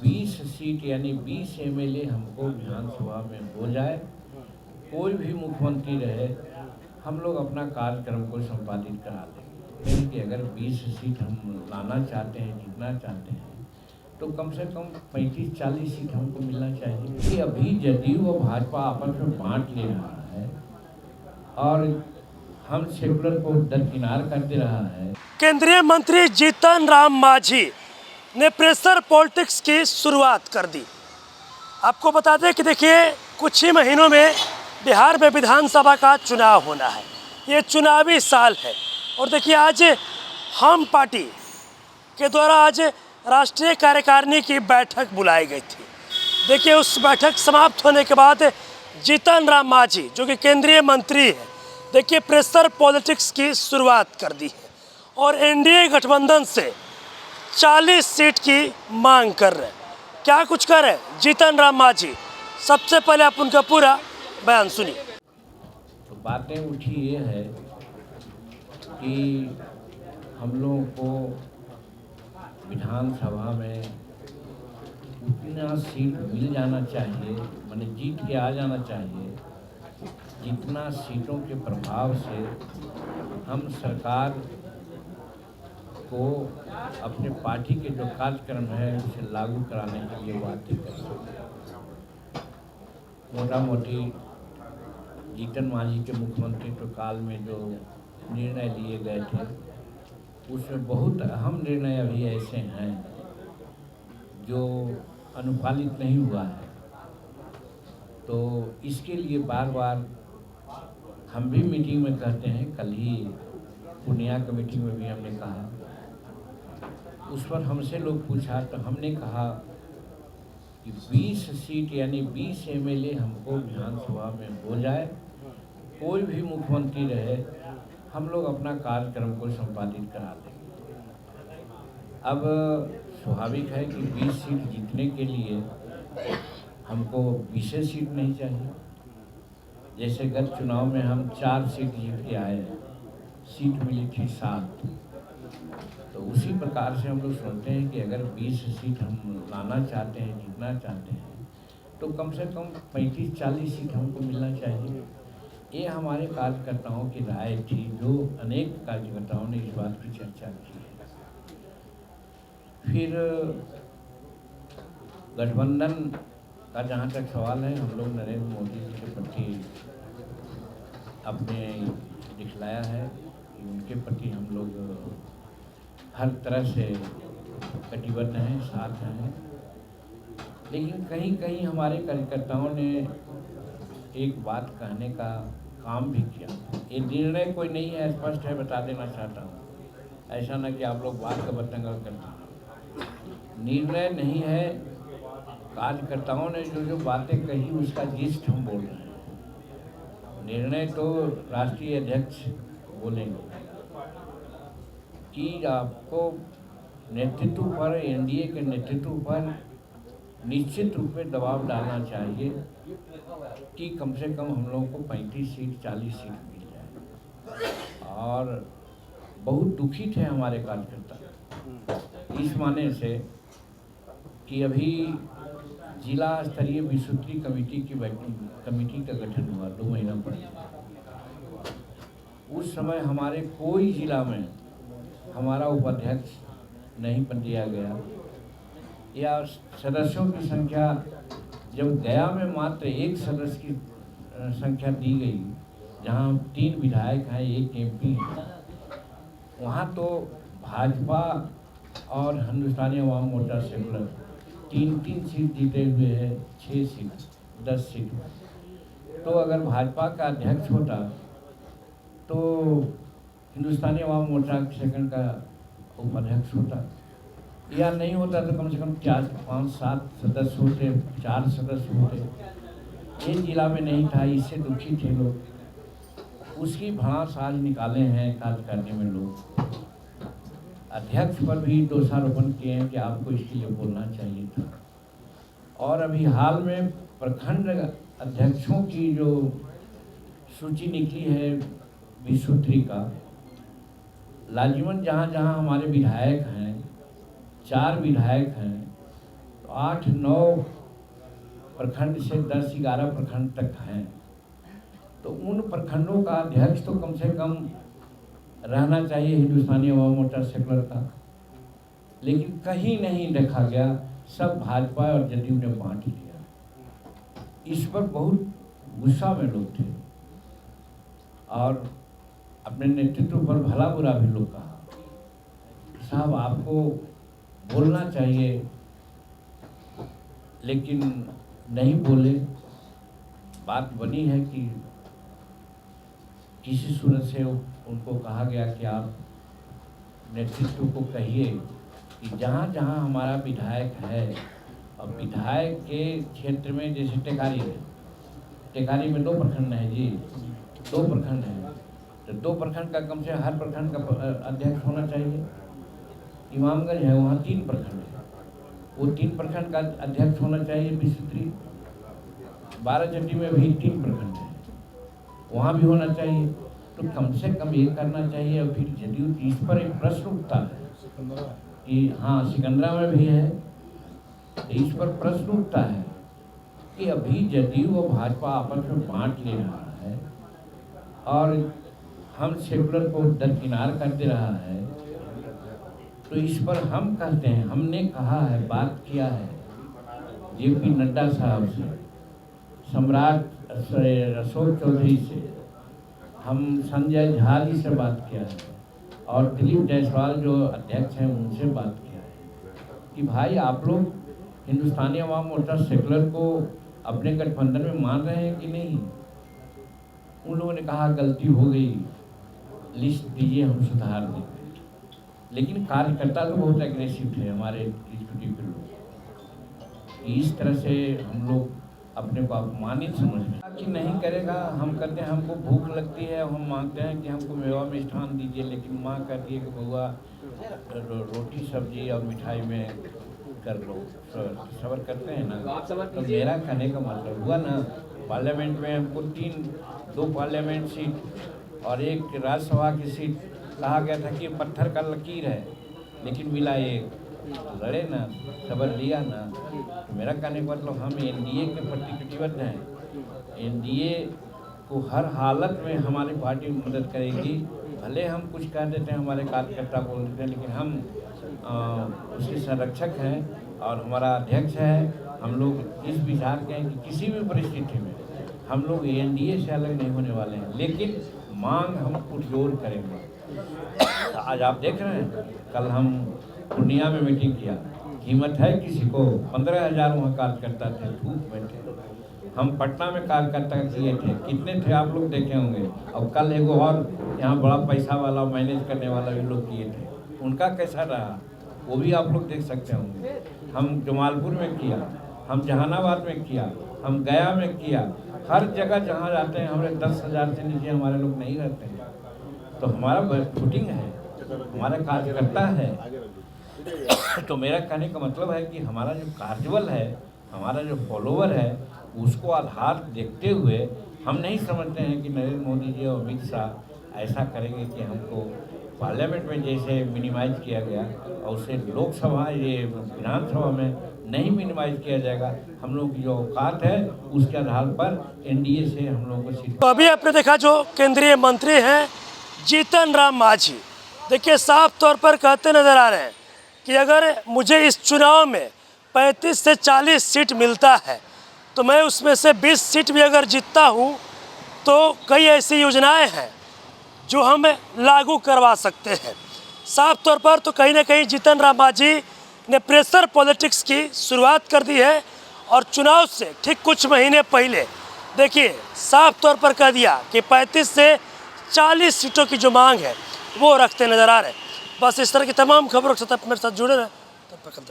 20 seat यानी 20 MLA हमको विधानसभा में हो जाए, कोई भी मुख्यमंत्री रहे, हम लोग अपना कार्यक्रम को संपादित करा देंगे। कि अगर 20 सीट हम लाना चाहते हैं, जीतना चाहते हैं, तो कम से कम 35-40 सीट हमको मिलना चाहिए। कि अभी जदयू और भाजपा आपस में बांट ले रहा है और हम सेकुलर को दरकिनार कर दे रहा है। केंद्रीय मंत्री जीतन राम मांझी ने प्रेशर पॉलिटिक्स की शुरुआत कर दी। आपको बता दें कि देखिए कुछ ही महीनों में बिहार में विधानसभा का चुनाव होना है। ये चुनावी साल है और देखिए आज हम पार्टी के द्वारा आज राष्ट्रीय कार्यकारिणी की बैठक बुलाई गई थी। देखिए उस बैठक समाप्त होने के बाद जीतन राम मांझी जो कि केंद्रीय मंत्री है, देखिए प्रेशर पॉलिटिक्स की शुरुआत कर दी है और एनडीए गठबंधन से 40 सीट की मांग कर रहे हैं। क्या कुछ कर रहे हैं जीतन राम मांझी, सबसे पहले आप उनका पूरा बयान सुनिए। तो बातें उठी ये है कि हम लोगों को विधानसभा में उतना सीट मिल जाना चाहिए, माने जीत के आ जाना चाहिए, जितना सीटों के प्रभाव से हम सरकार को अपने पार्टी के जो कार्यक्रम है उसे लागू कराने के लिए बातें कर सकते हैं। मोटा मोटी जीतन मांझी के मुख्यमंत्रित्व काल में जो निर्णय लिए गए थे उसमें बहुत अहम निर्णय अभी ऐसे हैं जो अनुपालित नहीं हुआ है। तो इसके लिए बार बार हम भी मीटिंग में कहते हैं, कल ही पूर्णिया की मीटिंग में भी हमने कहा, उस पर हमसे लोग पूछा तो हमने कहा कि 20 सीट यानी 20 एमएलए हमको विधानसभा में हो जाए, कोई भी मुख्यमंत्री रहे, हम लोग अपना कार्यक्रम को संपादित करा देंगे। अब स्वाभाविक है कि 20 सीट जीतने के लिए हमको 20 सीट नहीं चाहिए। जैसे गत चुनाव में हम 4 सीट जीत के आए, सीट मिली थी 7, तो उसी प्रकार से हम लोग सोचते हैं कि अगर 20 सीट हम लाना चाहते हैं, जीतना चाहते हैं, तो कम से कम 35-40 सीट हमको मिलना चाहिए। ये हमारे कार्यकर्ताओं की राय थी, जो अनेक कार्यकर्ताओं ने इस बात की चर्चा की है। फिर गठबंधन का जहाँ तक सवाल है, हम लोग नरेंद्र मोदी जी के प्रति अपने दिखलाया है कि उनके प्रति हम लोग हर तरह से कटिबद्ध हैं, साथ हैं। लेकिन कहीं कहीं हमारे कार्यकर्ताओं ने एक बात कहने का काम भी किया। ये निर्णय कोई नहीं है, स्पष्ट है, बता देना चाहता हूँ, ऐसा ना कि आप लोग बात का बतंगड़ करते हैं। निर्णय नहीं है, कार्यकर्ताओं ने जो बातें कही उसका जिस्ट हम बोल रहे हैं। निर्णय तो राष्ट्रीय अध्यक्ष बोलेंगे कि आपको नेतृत्व पर, एनडीए के नेतृत्व पर निश्चित रूप में दबाव डालना चाहिए कि कम से कम हम लोगों को 35 सीट 40 सीट मिल जाए। और बहुत दुखी थे हमारे कार्यकर्ता इस माने से कि अभी जिला स्तरीय विस्तृति कमेटी का गठन हुआ 2 महीना पहले। उस समय हमारे कोई जिला में हमारा उपाध्यक्ष नहीं बन दिया गया, या सदस्यों की संख्या जब गया में मात्र 1 सदस्य की संख्या दी गई, जहां 3 विधायक हैं, 1 एमपी है, वहां तो भाजपा और हिंदुस्तानी अवाम मोर्चा सेकुलर 3-3 सीट जीते हुए है, 6 सीट 10 सीट। तो अगर भाजपा का अध्यक्ष होता तो हिंदुस्तानी अवाम मोर्चा सेकंड का उपाध्यक्ष होता, या नहीं होता तो कम से कम 4, 5, 7 सदस्य होते, 4 सदस्य होते। एक जिला में नहीं था, इससे दुखी थे लोग। उसकी भड़ास आज निकाले हैं कार्यकारिणी में लोग। अध्यक्ष पर भी दोषारोपण किए हैं कि आपको इसके लिए बोलना चाहिए था। और अभी हाल में प्रखंड अध्यक्षों की जो सूची निकली है विश्व3 का, लाजिमन जहाँ जहाँ हमारे विधायक हैं, 4 विधायक हैं, 8-9 प्रखंड से 10-11 प्रखंड तक हैं, तो उन प्रखंडों का अध्यक्ष तो कम से कम रहना चाहिए हिंदुस्तानी अवाम मोर्चा सेकुलर का, लेकिन कहीं नहीं देखा गया। सब भाजपा और जदयू ने बांट लिया। इस पर बहुत गुस्सा में लोग थे और अपने नेतृत्व पर भला बुरा भी लोग कहा, साहब आपको बोलना चाहिए, लेकिन नहीं बोले। बात बनी है कि किसी सूरत से उनको कहा गया कि आप नेतृत्व को कहिए कि जहाँ जहाँ हमारा विधायक है, और विधायक के क्षेत्र में जैसे टेकारी है, टेकारी में 2 प्रखंड है जी, 2 प्रखंड है, तो 2 प्रखंड का कम से हर प्रखंड का अध्यक्ष होना चाहिए। इमामगंज है, वहाँ 3 प्रखंड है, वो 3 प्रखंड का अध्यक्ष होना चाहिए। बिस्तरी 12 में भी 3 प्रखंड है, वहाँ भी होना चाहिए। तो कम से कम ये करना चाहिए। और फिर जदयू इस पर एक प्रश्न उठता है कि हाँ सिकंदरा में भी है, तो इस पर प्रश्न उठता है कि अभी जदयू और भाजपा आपस में बांट ले रहा है और हम सेकुलर को दरकिनार कर दे रहा है। तो इस पर हम कहते हैं, हमने कहा है, बात किया है जेपी नड्डा साहब से, सम्राट अशोक चौधरी से, हम संजय झा जी से बात किया है और दिलीप जायसवाल जो अध्यक्ष हैं उनसे बात किया है कि भाई आप लोग हिंदुस्तानी अवाम मोर्चा सेकुलर को अपने गठबंधन में मान रहे हैं कि नहीं। उन लोगों ने कहा गलती हो गई, लिस्ट दीजिए हम सुधार देंगे। लेकिन कार्यकर्ता तो बहुत एग्रेसिव थे हमारे एग्जीक्यूटिव के लोग, इस तरह से हम लोग अपने को अपमानित समझ रहे कि नहीं करेगा। हम कहते हैं हमको भूख लगती है, हम मांगते हैं कि हमको मेवा मिष्ठान दीजिए, लेकिन माँ कहती है कि बउआ रोटी सब्जी और मिठाई में कर लो, सबर करते हैं ना। तो मेरा कहने का मतलब हुआ ना, पार्लियामेंट में हमको 2 पार्लियामेंट सीट और 1 राज्यसभा की सीट कहा गया था कि पत्थर का लकीर है, लेकिन मिला एक, लड़े ना, खबर लिया ना। तो मेरा कहने का मतलब हम एनडीए के प्रति कटिबद्ध हैं। एनडीए को हर हालत में हमारी पार्टी मदद करेगी। भले हम कुछ कह देते हैं, हमारे कार्यकर्ता बोल देते हैं, लेकिन हम उसके संरक्षक हैं और हमारा अध्यक्ष है। हम लोग इस विचार के हैं कि किसी भी परिस्थिति में हम लोग एनडीए से अलग नहीं होने वाले हैं, लेकिन मांग हम पुरजोर करेंगे। आज आप देख रहे हैं, कल हम पूर्णिया में मीटिंग किया, हिम्मत है किसी को? 15,000 वहाँ कार्यकर्ता थे, धूप में थे। हम पटना में कार्यकर्ता किए थे, कितने थे आप लोग देखे होंगे। और कल एगो और यहाँ बड़ा पैसा वाला मैनेज करने वाला भी लोग किए थे, उनका कैसा रहा वो भी आप लोग देख सकते होंगे। हम जमालपुर में किया, हम जहानाबाद में किया, हम गया में किया, हर जगह जहाँ जाते हैं हमारे 10,000 से नीचे हमारे लोग नहीं रहते हैं। तो हमारा फुटिंग है, हमारा कार्यकर्ता है। तो मेरा कहने का मतलब है कि हमारा जो कार्यबल है, हमारा जो फॉलोवर है, उसको आधार देखते हुए हम नहीं समझते हैं कि नरेंद्र मोदी जी और अमित शाह ऐसा करेंगे कि हमको पार्लियामेंट में जैसे मिनिमाइज किया गया और उसे लोकसभा ये विधानसभा में नहीं मिनिमाइज किया जाएगा। हम लोग की जो औकात है उसके आधार पर एनडीए से हम लोगों को सीट। तो अभी आपने देखा जो केंद्रीय मंत्री हैं जीतन राम मांझी, देखिए साफ तौर पर कहते नजर आ रहे हैं कि अगर मुझे इस चुनाव में 35 से 40 सीट मिलता है तो मैं उसमें से 20 सीट भी अगर जीतता हूँ तो कई ऐसी योजनाएं हैं जो हम लागू करवा सकते हैं। साफ तौर पर तो कहीं ना कहीं जीतन राम मांझी ने प्रेशर पॉलिटिक्स की शुरुआत कर दी है और चुनाव से ठीक कुछ महीने पहले देखिए साफ तौर पर कह दिया कि 35 से 40 सीटों की जो मांग है वो रखते नजर आ रहे हैं। बस इस तरह की तमाम खबरों के साथ मेरे साथ जुड़े रहें। तब तक